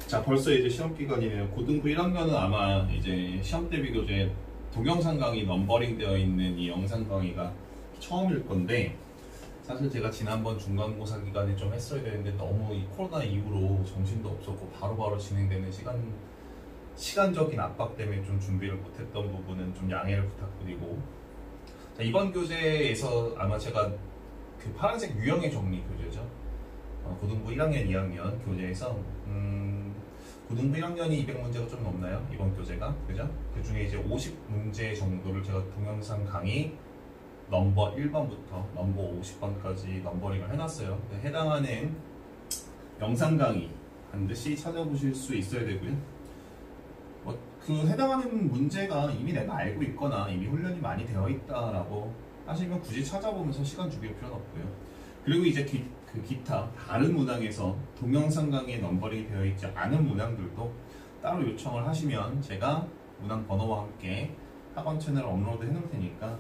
자, 벌써 이제 시험 기간이네요. 고등부 1학년은 아마 이제 시험 대비 교재 동영상 강의 넘버링 되어 있는 이 영상 강의가 처음일 건데, 사실 제가 지난번 중간고사 기간에 좀 했어야 되는데 너무 이 코로나 이후로 정신도 없었고 바로바로 진행되는 시간적인 압박 때문에 좀 준비를 못했던 부분은 좀 양해를 부탁드리고, 자, 이번 교재에서 아마 제가 그 파란색 유형의 정리 교재죠. 고등부 1학년, 2학년 교재에서 고등부 1학년이 200문제가 좀 넘나요? 이번 교재가, 그죠? 그 중에 이제 50문제 정도를 제가 동영상 강의 넘버 1번부터 넘버 50번까지 넘버링을 해놨어요. 해당하는 영상 강의 반드시 찾아보실 수 있어야 되고요. 그 해당하는 문제가 이미 내가 알고 있거나 이미 훈련이 많이 되어 있다라고 하시면 굳이 찾아보면서 시간 죽일 필요는 없고요. 그리고 이제 기타 다른 문항에서 동영상 강의에 넘버링이 되어 있지 않은 문항들도 따로 요청을 하시면 제가 문항 번호와 함께 학원 채널에 업로드 해 놓을 테니까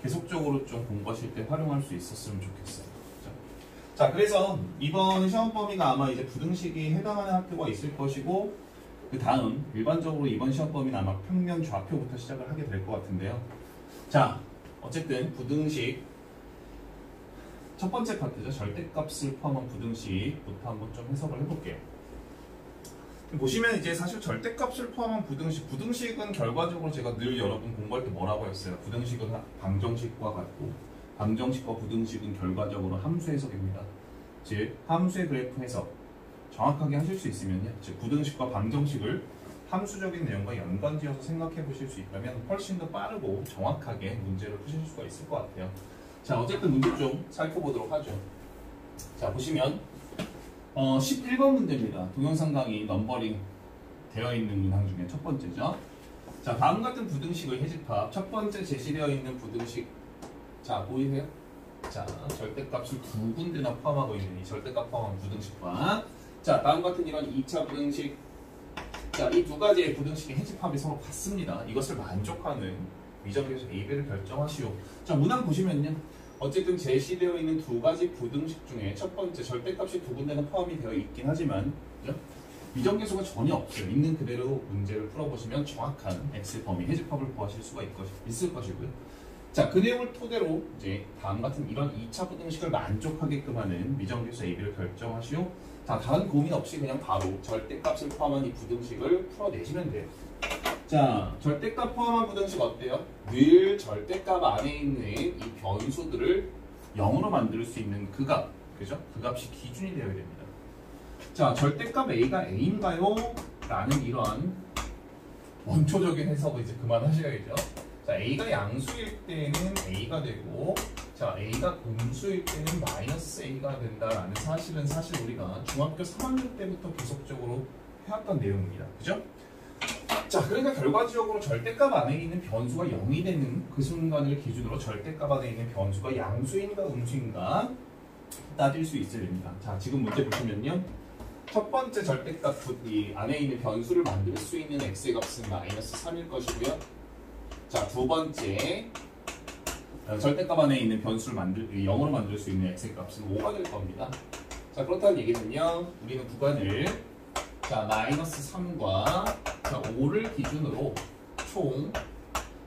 계속적으로 좀 공부하실 때 활용할 수 있었으면 좋겠어요. 그렇죠? 자, 그래서 이번 시험 범위가 아마 이제 부등식이 해당하는 학교가 있을 것이고, 그 다음 일반적으로 이번 시험 범위는 아마 평면 좌표부터 시작을 하게 될 것 같은데요. 자, 어쨌든 부등식 첫 번째 파트죠. 절대값을 포함한 부등식부터 한번 좀 해석을 해볼게요. 보시면 이제 사실 절대값을 포함한 부등식은 결과적으로 제가 늘 여러분 공부할 때 뭐라고 했어요? 부등식은 방정식과 같고 방정식과 부등식은 결과적으로 함수 해석입니다. 즉 함수의 그래프 해석 정확하게 하실 수 있으면요, 즉 부등식과 방정식을 함수적인 내용과 연관지어서 생각해 보실 수 있다면 훨씬 더 빠르고 정확하게 문제를 푸실 수가 있을 것 같아요. 자, 어쨌든 문제 좀 살펴보도록 하죠. 자, 보시면 11번 문제입니다. 동영상 강의 넘버링 되어 있는 문항 중에 첫 번째죠. 자, 다음 같은 부등식을 해집합. 첫 번째 제시되어 있는 부등식. 자, 보이세요? 자, 절대값을 두 군데나 포함하고 있는 이 절대값 포함한 부등식과, 자, 다음 같은 이런 2차 부등식. 자, 이 두 가지의 부등식의 해집합이 서로 같습니다. 이것을 만족하는 미적에서 A배를 결정하시오. 자, 문항 보시면요, 어쨌든 제시되어 있는 두 가지 부등식 중에 첫 번째 절대값이 두 군데는 포함이 되어 있긴 하지만, 그죠? 미정계수가 전혀 없어요. 있는 그대로 문제를 풀어보시면 정확한 X 범위 해집합을 구하실 수가 있을 것이고요. 자, 그 내용을 토대로 이제 다음 같은 이런 2차 부등식을 만족하게끔 하는 미정계수 AB를 결정하시오. 자, 다른 고민 없이 그냥 바로 절대값을 포함한 이 부등식을 풀어내시면 돼요. 자, 절대값 포함한 부등식 어때요? 늘 절대값 안에 있는 이 변수들을 0으로 만들 수 있는 그 값, 그죠? 그 값이 기준이 되어야 됩니다. 자, 절대값 A가 A인가요? 라는 이러한 원초적인 해석을 이제 그만하셔야죠. 자, A가 양수일 때는 A가 되고, 자, A가 음수일 때는 마이너스 A가 된다라는 사실 우리가 중학교 3학년 때부터 계속적으로 해왔던 내용입니다. 그죠? 자, 그러니까 결과적으로 절대값 안에 있는 변수가 0이 되는 그 순간을 기준으로 절대값 안에 있는 변수가 양수인가 음수인가 따질 수 있어야 됩니다. 자, 지금 문제 보시면요, 첫 번째 절대값 이 안에 있는 변수를 만들 수 있는 x의 값은 마이너스 3일 것이고요. 자, 두 번째 절대값 안에 있는 변수를 0으로 만들 수 있는 x의 값은 5가 될 겁니다. 자, 그렇다는 얘기는요, 우리는 구간을 자, 마이너스 3과 자, 5를 기준으로 총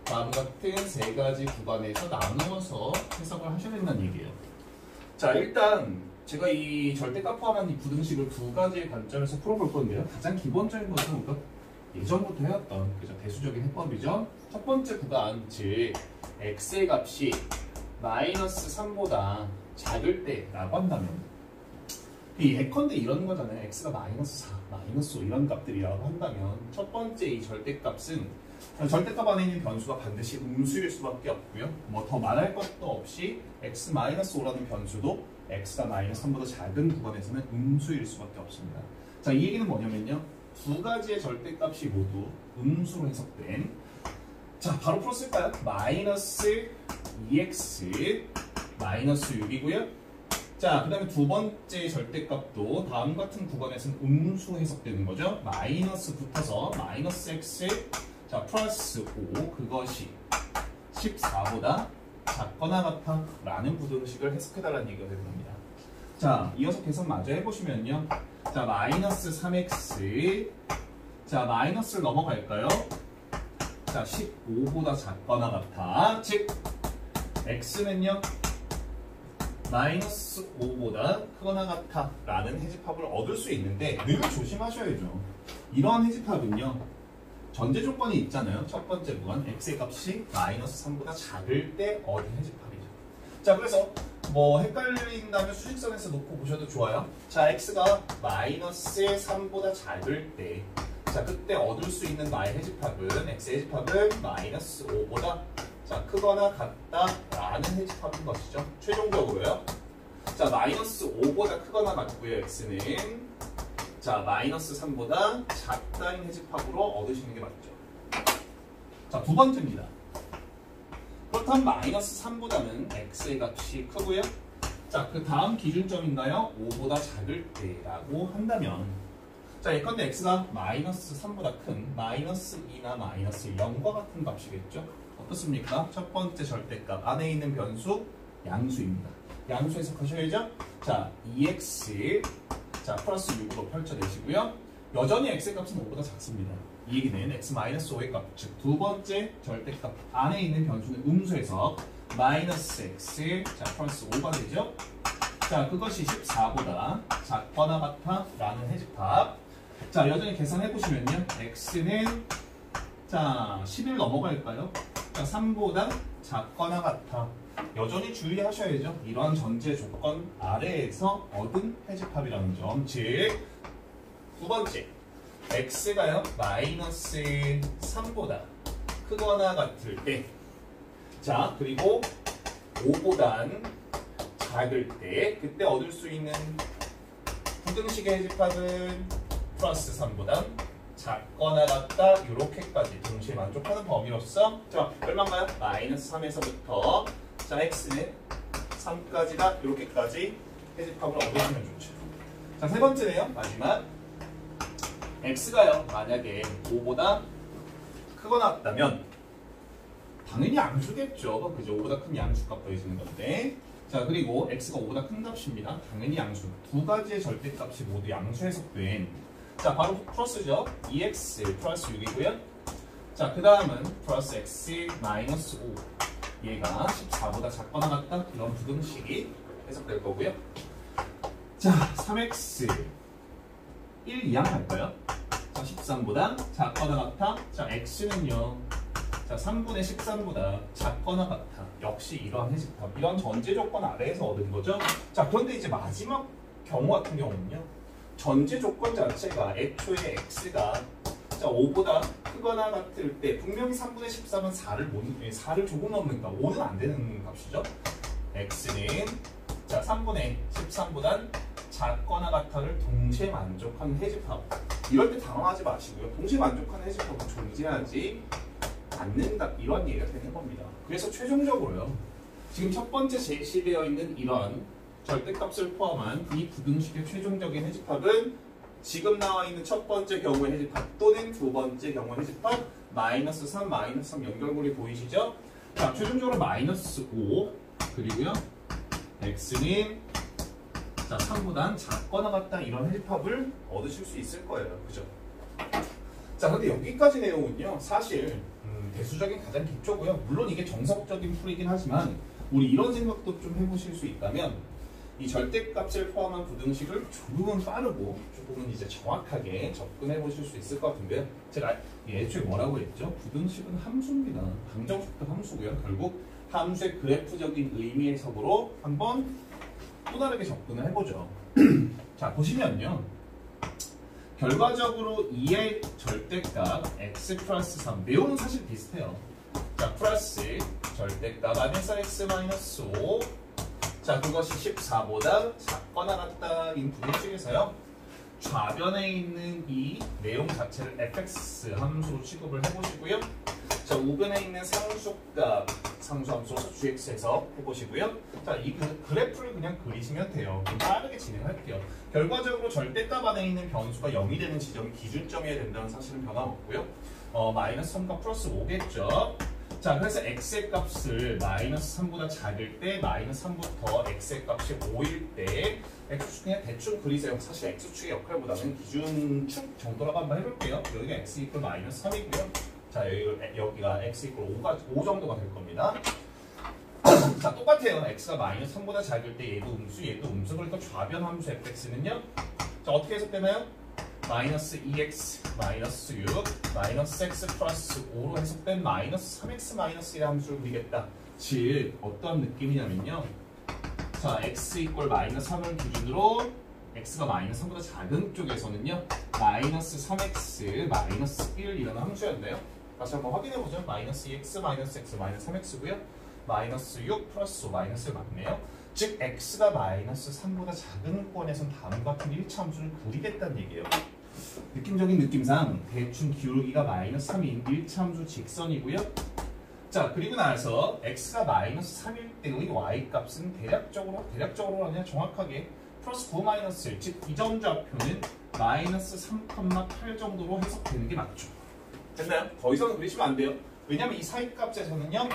다음 같은 세 가지 구간에서 나누어서 해석을 하셔야 된다는 얘기예요. 자, 일단 제가 이 절대값 포함한 이 부등식을 두 가지의 관점에서 풀어볼 건데요. 가장 기본적인 것은 우리가 예전부터 해왔던 그죠? 대수적인 해법이죠. 첫 번째 구간, 즉 x의 값이 마이너스 3보다 작을 때라고 한다면, 이 예컨대 이런 거잖아요. x가 마이너스 4, 마이너스 5 이런 값들이라고 한다면 첫 번째 이 절대값은 절대값 안에 있는 변수가 반드시 음수일 수밖에 없고요. 뭐 더 말할 것도 없이 x-5라는 변수도 x가 마이너스 3보다 작은 구간에서는 음수일 수밖에 없습니다. 자, 이 얘기는 뭐냐면요, 두 가지의 절대값이 모두 음수로 해석된, 자, 바로 풀었을까요? 마이너스 2x 마이너스 6이고요. 자, 그 다음에 두 번째 절대값도 다음 같은 구간에서는 음수 해석되는 거죠. 마이너스 붙어서 마이너스 x, 자, 플러스 5, 그것이 14보다 작거나 같아 라는 부등식을 해석해달라는 얘기가 되는 겁니다. 자, 이어서 계산 마저 해보시면요, 자, 마이너스 3x. 자, 마이너스를 넘어갈까요? 자, 15보다 작거나 같아. 즉, x는요, 마이너스 5보다 크거나 같아 라는 해집합을 얻을 수 있는데 늘 조심하셔야죠. 이런 해집합은요, 전제 조건이 있잖아요. 첫 번째 구간 x의 값이 마이너스 3보다 작을 때 얻은 해집합이죠. 자, 그래서 뭐 헷갈린다면 수직선에서 놓고 보셔도 좋아요. 자, x가 마이너스 3보다 작을 때, 자, 그때 얻을 수 있는 나의 해집합은, x의 해집합은 마이너스 5보다 자, 크거나 같다라는 해집합인 것이죠. 최종적으로요. 자, 마이너스 5보다 크거나 같고요. x는 자, 마이너스 3보다 작다인 해집합으로 얻으시는 게 맞죠. 자, 두 번째입니다. 그렇다면 마이너스 3보다는 x의 값이 크고요. 자, 그 다음 기준점인가요? 5보다 작을 때라고 한다면, 자, 예컨대 x가 마이너스 3보다 큰 마이너스 2나 마이너스 0과 같은 값이겠죠. 어떻습니까? 첫 번째 절대값 안에 있는 변수 양수입니다. 양수 해석하셔야죠. 자, 2x 자 플러스 6으로 펼쳐내시고요. 여전히 x의 값은 5보다 작습니다. 이 얘기는 x-5의 값, 즉 두 번째 절대값 안에 있는 변수는 음수 해석 마이너스 x 자 플러스 5가 되죠. 자, 그것이 14보다 작거나 같아 라는 해집합. 자, 여전히 계산해보시면요. x는 자 11 넘어갈까요? 자, 3보다 작거나 같아. 여전히 주의하셔야죠. 이러한 전제 조건 아래에서 얻은 해집합이라는 점. 즉, 두 번째, x가요 마이너스 3보다 크거나 같을 때, 자, 그리고 5보단 작을 때, 그때 얻을 수 있는 부등식의 해집합은 플러스 3보다 작거나 같다, 이렇게까지 동시에 만족하는 범위로서, 자, 얼마인가요? 마이너스 3에서부터 자, x는 3까지다, 이렇게까지 해집합을 얻으시면 좋죠. 자, 세 번째네요. 마지막 x가요 만약에 5보다 크거나 같다면 당연히 양수겠죠. 그죠? 5보다 큰 양수값 더해지는 건데, 자, 그리고 x가 5보다 큰 값입니다. 당연히 양수. 두 가지의 절대값이 모두 양수 해석된, 자, 바로 플러스죠. 2x 플러스 6이고요. 자, 그 다음은 플러스 x 마이너스 5. 얘가 14보다 작거나 같다. 이런 부등식이 해석될 거고요. 자, 3x 1 이항 할까요? 자, 13보다 작거나 같아. 자, x는요. 자, 3분의 13보다 작거나 같아. 역시 이러한 해집합. 이런 전제 조건 아래에서 얻은 거죠. 자, 그런데 이제 마지막 경우 같은 경우는요. 전제 조건 자체가 애초에 x가 자 5보다 크거나 같을 때 분명히 3분의 13은 4를 조금 넘는가 5는 안 되는 값이죠. x는 자 3분의 13보단 작거나 같아를 동시에 만족하는 해집합. 이럴 때 당황하지 마시고요. 동시에 만족하는 해집합은 존재하지 않는다. 이런 얘기가 되는 겁니다. 그래서 최종적으로요. 지금 첫 번째 제시되어 있는 이런 절대값을 포함한 이 부등식의 최종적인 해집합은 지금 나와 있는 첫 번째 경우의 해집합 또는 두 번째 경우의 해집합 마이너스 3, 마이너스 3 연결고리 보이시죠? 자, 최종적으로 마이너스 5 그리고요 x는 자 3보단 작거나 같다 이런 해집합을 얻으실 수 있을 거예요. 그죠? 자, 근데 여기까지 내용은요 사실 대수적인 가장 기초고요. 물론 이게 정석적인 풀이긴 하지만 우리 이런 생각도 좀 해보실 수 있다면 이 절대값을 포함한 부등식을 조금은 빠르고 조금은 이제 정확하게 접근해 보실 수 있을 것 같은데요. 제가 애초에 뭐라고 했죠? 부등식은 함수입니다. 방정식도 함수고요. 결국 함수의 그래프적인 의미 해석으로 한번 또 다르게 접근을 해보죠. 자, 보시면요. 결과적으로 2의 절대값 x 플러스 3 내용은 사실 비슷해요. 자, 플러스 절대값 안에서 x 마이너스 5 자, 그것이 14보다 작거나 같다인 부등식에서요. 좌변에 있는 이 내용 자체를 fx 함수로 취급을 해보시고요. 자, 우변에 있는 상수값 상수함수로서 gx에서 해보시고요. 자, 이 그래프를 그냥 그리시면 돼요. 좀 빠르게 진행할게요. 결과적으로 절대값 안에 있는 변수가 0이 되는 지점이 기준점이어야 된다는 사실은 변함없고요. 마이너스 3과 플러스 5겠죠. 자, 그래서 x의 값을 마이너스 3보다 작을 때 마이너스 3부터 x의 값이 5일 때 x축 그냥 대충 그리세요. 사실 x축의 역할보다는 기준축 정도라고 한번 해볼게요. 여기가 x 이퀄 마이너스 3이고요. 자, 여기가 x 이퀄 5 정도가 될 겁니다. 자, 똑같아요. x가 마이너스 3보다 작을 때 얘도 음수, 그러니까 좌변 함수 fx는요. 자, 어떻게 해석되나요? 마이너스 2x 마이너스 6 마이너스 x 플러스 5로 해석된 마이너스 3x 마이너스 1의 함수를 그리겠다. 즉 어떠한 느낌이냐면요. 자, x 이퀄 마이너스 3을 기준으로 x가 마이너스 3보다 작은 쪽에서는요. 마이너스 3x 마이너스 1이라는 함수였네요. 다시 한번 확인해보죠. 마이너스 2x 마이너스 x 마이너스 3x고요. 마이너스 6 플러스 5 마이너스 1 맞네요. 즉 x가 마이너스 3보다 작은 권에선 다음과 같은 1차 함수를 그리겠다는 얘기예요. 느낌적인 느낌상 대충 기울기가 마이너스 3인 1차 함수 직선이고요. 자, 그리고 나서 x가 마이너스 3일 때의 y 값은 대략적으로 아니라 정확하게 플러스 9 마이너스 1, 즉 이 점 좌표는 마이너스 3,8 정도로 해석되는 게 맞죠. 됐나요? 더 이상은 그리시면 안 돼요. 왜냐면 이 사이 값에서는요.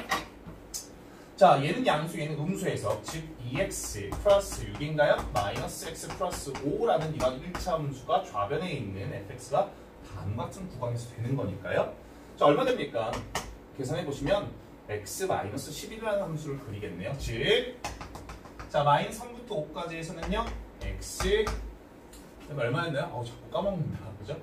자, 얘는 양수, 얘는 음수에서 즉 2x 플러스 6인가요? 마이너스 x 플러스 5라는 이런 1차 함수가 좌변에 있는 fx가 다음과 같은 구간에서 되는 거니까요. 자, 얼마 됩니까? 계산해보시면 x 마이너스 11이라는 함수를 그리겠네요. 즉, 자, 마이너스 3부터 5까지에서는요. x 얼마였나요? 자꾸 까먹는다. 그죠?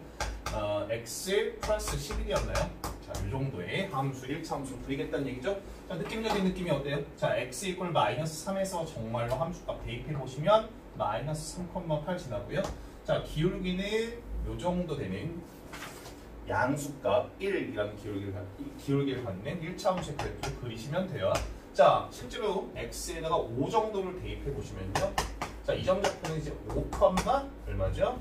x 플러스 11이었나요? 자, 이 정도의 함수, 1차 함수를 그리겠다는 얘기죠. 자, 느낌적인 느낌이 어때요? 자, x 이퀄 마이너스 3에서 정말로 함수값 대입해보시면 마이너스 3,8 지나고요. 자, 기울기는 요 정도 되는 양수값 1이라는 기울기를 갖는 1차 함수의 그래프를 그리시면 돼요. 자, 실제로 x에다가 5 정도를 대입해보시면요. 자, 이 점 좌표는 이제 5, 얼마죠?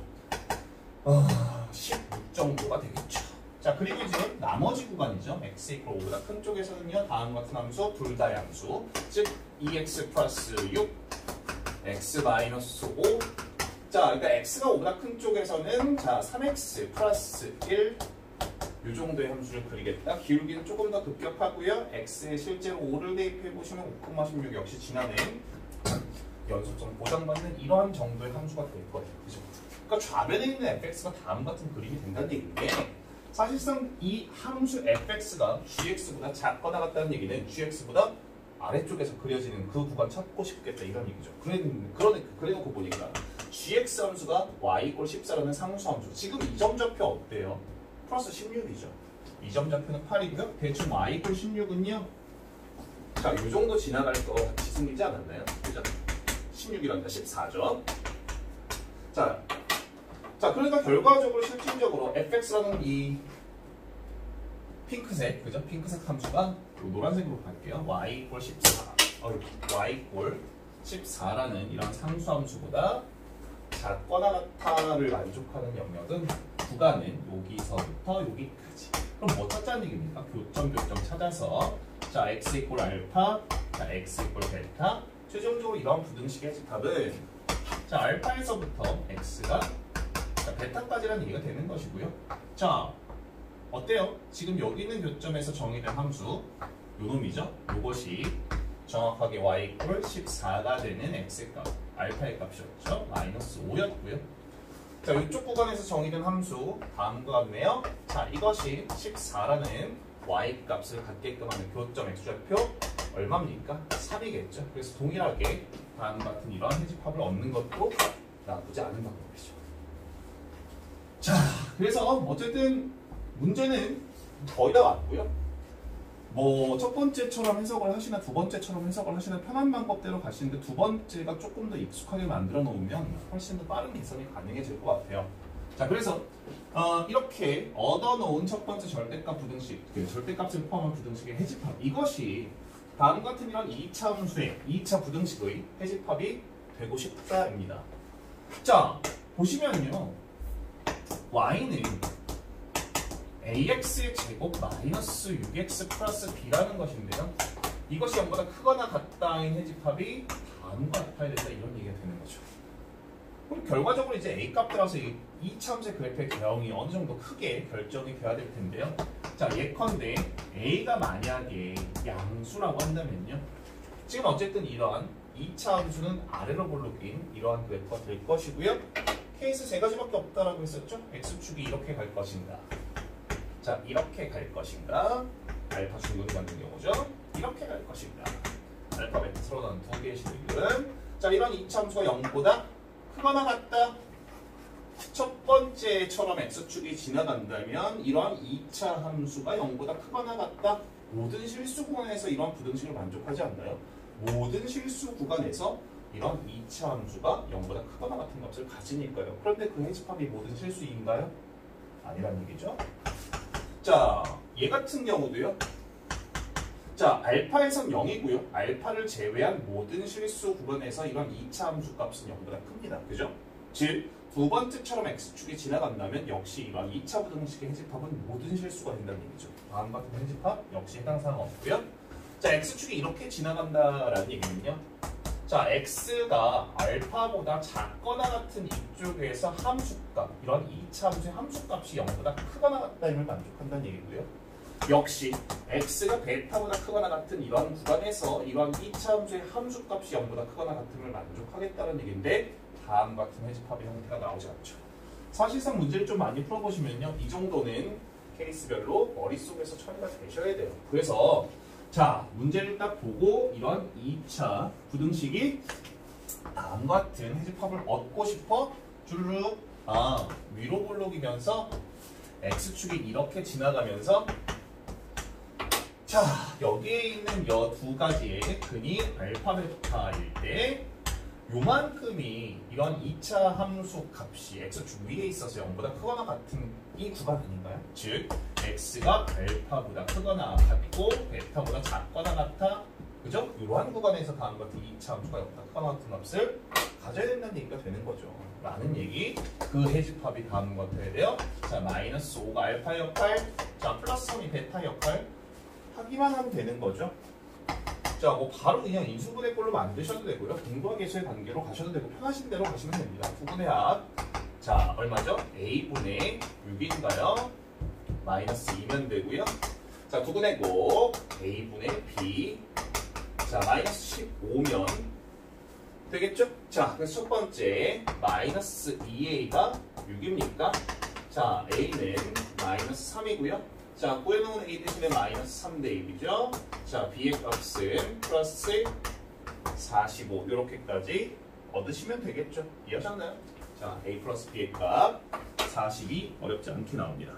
16 정도가 되겠죠. 자, 그리고 이제 나머지 구간이죠. x 이퀄 5보다 큰 쪽에서는요. 다음과 같은 함수, 둘 다 양수. 즉 2x 플러스 6, x 마이너스 5. 자, 그러니까 x가 5보다 큰 쪽에서는 자 3x 플러스 1, 이 정도의 함수를 그리겠다. 기울기는 조금 더 급격하고요. x에 실제로 5를 대입해보시면 5,16 역시 지나는 연속성 보장받는 이러한 정도의 함수가 될 거예요. 그죠? 그러니까 좌변에 있는 fx가 다음 같은 그림이 된다는 얘기인데 사실상 이 함수 fx가 gx보다 작거나 같다는 얘기는 gx보다 아래쪽에서 그려지는 그 구간 찾고 싶겠다 이런 얘기죠. 그래놓고 보니까 gx 함수가 y 이퀄 14라는 상수 함수. 지금 이 점 좌표 어때요? 플러스 16이죠. 이 점 좌표는 8이고요. 대충 y 이퀄 16은요. 자, 이 정도 지나갈 거 같이 생기지 않았나요? 그죠? 16이랍니다. 14죠. 자, 그러니까 결과적으로 실질적으로 fx라는 이 핑크색, 그죠? 핑크색 함수가 노란색으로 갈게요. y 이퀄 14. y 이퀄 14라는 이런 상수 함수보다 작거나 같아를 만족하는 영역은 구간은 여기서부터 여기까지. 그럼 뭐 찾자는 얘기입니까? 교점 찾아서 자 x 이퀄 알파, 자 x 이퀄 델타. 최종적으로 이런 부등식의 해집합은 자 알파에서부터 x가 자 베타까지라는 얘기가 되는 것이고요. 자 어때요? 지금 여기 있는 교점에서 정의된 함수 요 놈이죠. 요것이 정확하게 y 이퀄 14가 되는 x의 값, 알파의 값이었죠. 마이너스 5였고요. 자, 이쪽 구간에서 정의된 함수 다음과 같네요. 자, 이것이 14라는 y 값을 갖게끔 하는 교점 x좌표 얼마입니까? 3이겠죠. 그래서 동일하게 다음과 같은 이런 해집합을 얻는 것도 나쁘지 않은 방법이죠. 자, 그래서 어쨌든 문제는 거의 다 왔고요. 뭐 첫 번째처럼 해석을 하시나 두 번째처럼 해석을 하시나 편한 방법대로 가시는데 두 번째가 조금 더 익숙하게 만들어 놓으면 훨씬 더 빠른 개선이 가능해질 것 같아요. 자, 그래서 이렇게 얻어놓은 첫 번째 절대값 부등식, 절대값을 포함한 부등식의 해집합, 이것이 다음 같은 이런 2차 함수의 2차 부등식의 해집합이 되고 싶다입니다. 자, 보시면요, y는 ax의 제곱 마이너스 6x 플러스 b라는 것인데요. 이것이 0보다 크거나 같다인 해집합이 다음과 같아야 된다 이런 얘기가 되는 거죠. 그럼 결과적으로 이제 A 값 따라서 이 차함수의 그래프의 개형이 어느 정도 크게 결정이 돼야 될 텐데요. 자, 예컨대 A가 만약에 양수라고 한다면요. 지금 어쨌든 이러한 2차 함수는 아래로 볼록인 이러한 그래프가 될 것이고요. 케이스 세 가지밖에 없다라고 했었죠. X축이 이렇게 갈 것인가. 자, 이렇게 갈 것인가. 알파 중근이 만든 경우죠. 이렇게 갈 것인가. 알파 베타 서로 다른 두 개의 식은. 자, 이런 2차 함수가 0보다 크거나 같다. 첫 번째처럼 X축이 지나간다면 이러한 2차 함수가 0보다 크거나 같다. 모든 실수 구간에서 이러한 부등식을 만족하지 않나요? 모든 실수 구간에서 이런 2차 함수가 0보다 크거나 같은 값을 가지니까요. 그런데 그 해집합이 모든 실수인가요? 아니란 얘기죠. 자, 얘 같은 경우도요. 자, 알파에선 0이고요. 알파를 제외한 모든 실수 구간에서 이런 2차 함수 값은 0보다 큽니다. 그죠? 즉, 두 번째처럼 X축이 지나간다면 역시 이런 2차 부등식의 해집합은 모든 실수가 된다는 얘기죠. 다음 같은 해집합 역시 해당 사항 없고요. 자, X축이 이렇게 지나간다라는 얘기는요. 자, X가 알파보다 작거나 같은 이쪽에서 함수값, 이런 2차 함수의 함수값이 0보다 크거나 같다임을 만족한다는 얘기고요. 역시 X가 베타보다 크거나 같은 이런 구간에서 이런 2차 함수의 함수값이 0보다 크거나 같음을 만족하겠다는 얘기인데 다음 같은 해집합의 형태가 나오지 않죠. 사실상 문제를 좀 많이 풀어보시면요. 이 정도는 케이스별로 머릿속에서 처리가 되셔야 돼요. 그래서 자, 문제를 딱 보고 이런 2차 부등식이 다음 같은 해집합을 얻고 싶어 주르륵 위로 볼록이면서 X축이 이렇게 지나가면서 자, 여기에 있는 여 두 가지의 근이 알파 베타일 때 요만큼이 이런 2차 함수 값이 X축 위에 있어서 0보다 크거나 같은 이 구간 아닌가요? 즉 X가 알파보다 크거나 같고 베타보다 작거나 같아. 그죠? 이러한 구간에서 다음 같은 2차 함수가 0보다 크거나 같은 값을 가져야 된다는 얘기가 되는 거죠. 라는 얘기. 그 해집합이 다음과 같아야 돼요. 자, 마이너스 5가 알파 역할, 자, 플러스 3이 베타 역할 하기만 하면 되는 거죠. 자, 뭐 바로 그냥 인수분해 꼴로 만드셔도 되고요. 분모와 계수의 관계로 가셔도 되고 편하신 대로 가시면 됩니다. 부분의 합. 자, 얼마죠? A분의 6인가요? 마이너스 2면 되고요. 자, 두분의 곱 A분의 B. 자, 마이너스 15면 되겠죠? 자, 그래서 첫 번째 마이너스 2A가 6입니까? 자, A는 마이너스 3이고요. 자, 구해놓은 A 대신에 마이너스 3대 1이죠. 자, B의 값은 플러스 45 이렇게까지 얻으시면 되겠죠. 이해하셨나요? 자, A 플러스 B의 값 42 어렵지 않게 나옵니다.